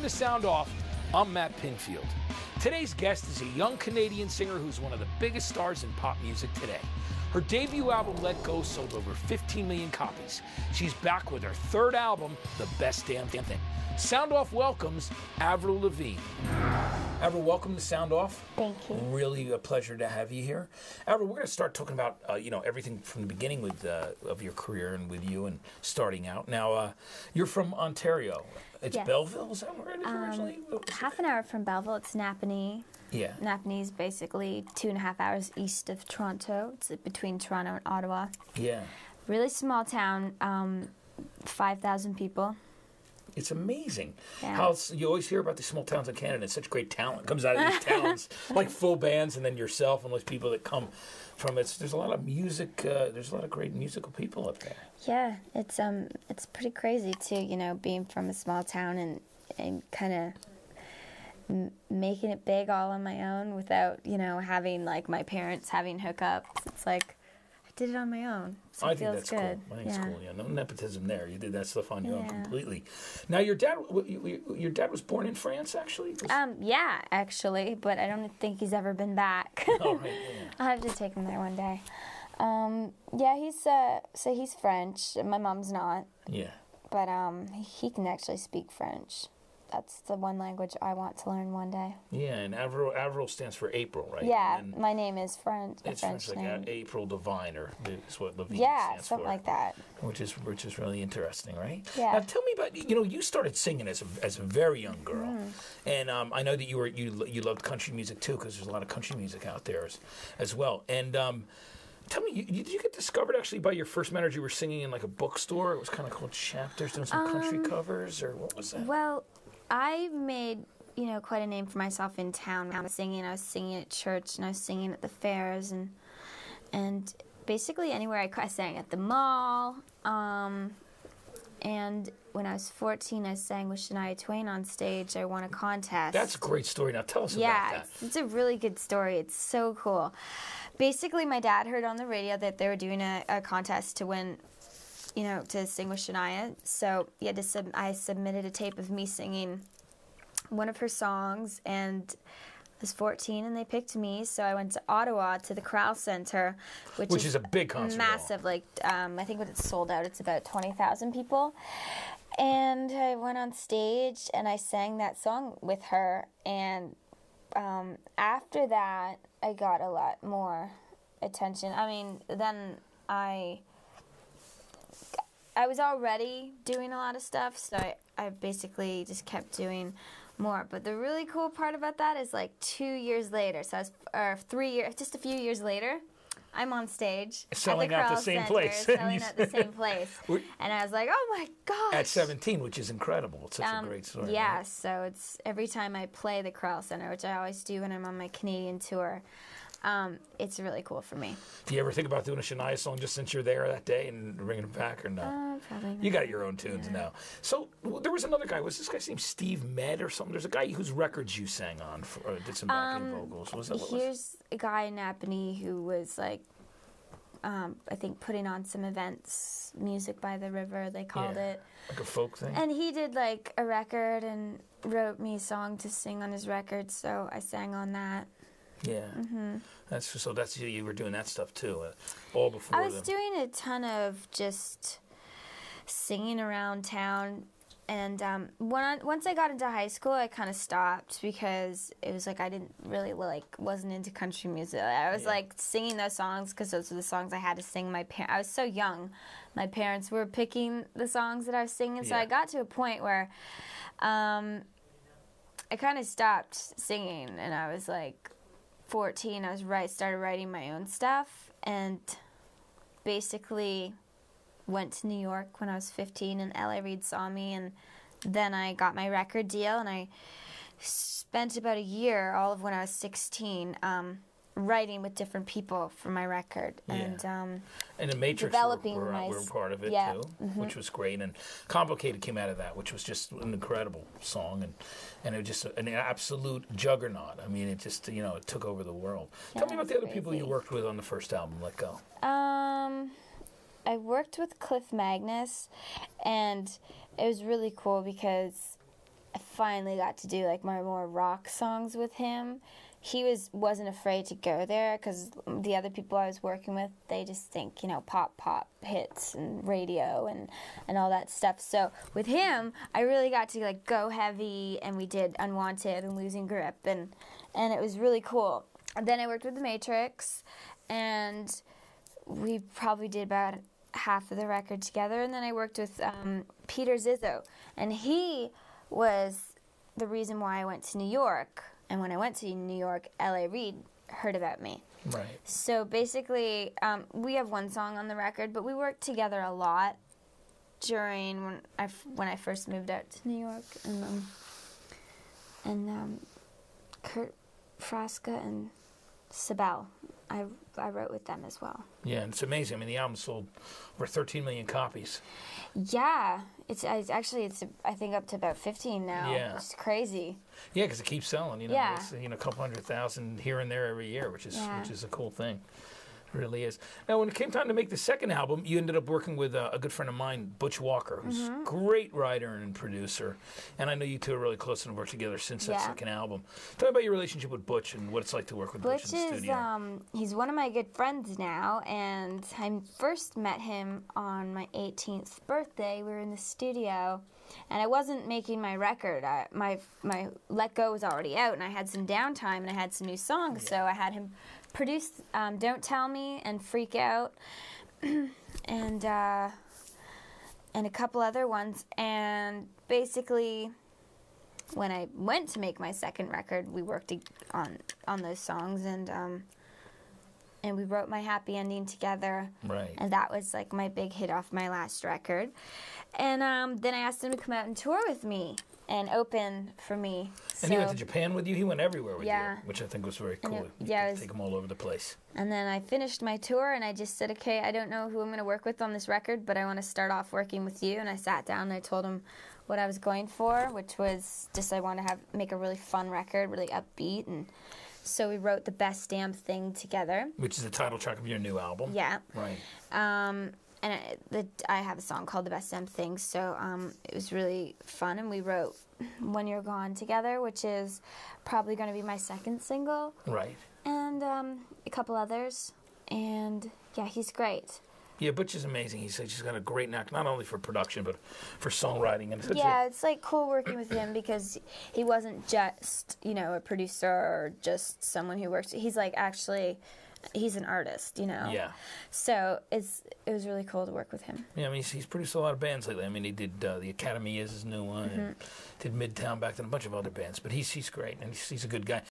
to Sound Off. I'm Matt Pinfield. Today's guest is a young Canadian singer who's one of the biggest stars in pop music today. Her debut album, Let Go, sold over 15 million copies. She's back with her third album, The Best Damn Thing. Sound Off welcomes Avril Lavigne. Avril, welcome to Sound Off. Thank you. Really a pleasure to have you here. Avril, we're going to start talking about everything from the beginning of your career and with you and starting out. Now, you're from Ontario. It's Yes. Belleville. Is that where it is originally? Half an hour from Belleville, it's Napanee. Yeah. Napanee is basically 2.5 hours east of Toronto. It's between Toronto and Ottawa. Yeah. Really small town, 5,000 people. It's amazing. Yeah. You always hear about these small towns in Canada. It's such great talent comes out of these towns, like full bands, and then yourself and those people that come from it. There's a lot of music. There's a lot of great musical people up there. Yeah, it's pretty crazy too. Being from a small town and kind of making it big all on my own without having like my parents having hookups. It's like I did it on my own. So I it think feels that's good. cool. I think it's cool. Yeah, no nepotism there. You did that stuff on your own Yeah. completely. Now, your dad was born in France, actually. Yeah, actually, but I don't think he's ever been back. Oh, right, yeah. I'll have to take him there one day. He's French. My mom's not, Yeah. but he can actually speak French. That's the one language I want to learn one day. Yeah, and Avril stands for April, right? Yeah, And my name is French. it's French like name. April Divine, or is what Lavigne Yeah, stands something for. like that. Which is really interesting, right? Yeah. Now tell me about you started singing as a very young girl, and I know that you loved country music too, because there's a lot of country music out there as well. And tell me, did you get discovered actually by your first manager? You were singing in like a bookstore. It was kind of called Chapters, doing some country covers, or what was that? Well, I made quite a name for myself in town. I was singing at church, and I was singing at the fairs, and basically anywhere I sang at the mall. And when I was 14, I sang with Shania Twain on stage. I won a contest. That's a great story. Now tell us about that. Yeah, it's a really good story. It's so cool. Basically, my dad heard on the radio that they were doing a contest to win, to sing with Shania. So I submitted a tape of me singing one of her songs, and I was 14, and they picked me. So I went to Ottawa to the Corral Center, which is a big concert hall. massive. Like I think when it's sold out, it's about 20,000 people. And I went on stage and I sang that song with her. And after that, I got a lot more attention. I mean, then I was already doing a lot of stuff, so I basically just kept doing more. But the really cool part about that is like 2 years later, or 3 years, just a few years later, I'm on stage Selling at the out the Corral same Center, place. selling at the same place. And I was like, oh my gosh. At 17, which is incredible. It's such a great story. Yeah, right? so it's every time I play the Corral Center, which I always do when I'm on my Canadian tour, it's really cool for me. Do you ever think about doing a Shania song just since you're there that day and bringing it back, or no? Probably not. You got your own tunes now. So there was another guy. Was this guy's name Steve Med or something? There's a guy whose records you sang on, or did some backing vocals. Was that what was? Here's a guy in Napanee who was like, I think putting on some events, music by the river, they called it. Like a folk thing? And he did like a record and wrote me a song to sing on his record, so I sang on that. Yeah. That's you were doing that stuff too, all before. I was doing a ton of just singing around town, and once I got into high school, I kind of stopped because it was like I didn't really wasn't into country music. I was like singing those songs because those were the songs I had to sing. I was so young, my parents were picking the songs that I was singing, so I got to a point where I kind of stopped singing, and I was like 14. Started writing my own stuff, and basically went to New York when I was 15, and L.A. Reid saw me, and then I got my record deal, and I spent about a year, all of when I was 16, writing with different people for my record, and the Matrix developing were part of it too, which was great. And Complicated came out of that, which was just an incredible song, and it was just an absolute juggernaut. I mean, it just it took over the world. Tell me about the other people you worked with on the first album, Let Go. I worked with Cliff Magnus, and it was really cool because I finally got to do like my more rock songs with him. He wasn't afraid to go there because the other people I was working with, they just think, you know, pop hits and radio and all that stuff. So with him, I really got to like go heavy, and we did Unwanted and Losing Grip, and it was really cool. And then I worked with The Matrix, and we probably did about half of the record together. And then I worked with Peter Zizzo, and he was the reason why I went to New York. And when I went to New York, L.A. Reid heard about me. Right. So basically, we have one song on the record, but we worked together a lot during when I first moved out to New York, and Kurt Frasca and Sibel, I wrote with them as well. Yeah, and it's amazing. I mean, the album sold over 13 million copies. Yeah, it's I think up to about 15 now. Yeah, it's crazy. Yeah, because it keeps selling. You know, yeah. It's, a couple 100,000 here and there every year, which is a cool thing. It really is. Now, when it came time to make the second album, you ended up working with a good friend of mine, Butch Walker, who's a great writer and producer. And I know you two are really close and worked together since that second album. Tell me about your relationship with Butch and what it's like to work with Butch in the studio. He's one of my good friends now, and I first met him on my 18th birthday. We were in the studio, and I wasn't making my record. My Let Go was already out, and I had some downtime, and I had some new songs, so I had him produce Don't Tell Me and Freak Out and a couple other ones. And basically, when I went to make my second record, we worked on those songs, and we wrote My Happy Ending together. Right. And that was like my big hit off my last record. And then I asked him to come out and tour with me and open for me. And he went to Japan with you? He went everywhere with you, Yeah. which I think was very cool. Take him all over the place. And then I finished my tour, and I just said, okay, I don't know who I'm going to work with on this record, but I want to start off working with you. And I sat down and I told him what I was going for, which was just I want to make a really fun record, really upbeat. And so we wrote The Best Damn Thing together. Which is the title track of your new album. Yeah. Right. And I have a song called The Best Damn Thing, so it was really fun. And we wrote When You're Gone together, which is probably going to be my second single. Right. And a couple others. And, yeah, he's great. Yeah, Butch is amazing. He's got a great knack, not only for production, but for songwriting. And it's like cool working with him because he wasn't just, a producer or just someone who works. He's like actually... He's an artist, Yeah. So it was really cool to work with him. Yeah, I mean, he's produced a lot of bands lately. I mean, he did The Academy is his new one, and did Midtown back then, a bunch of other bands. But he's great, and he's a good guy.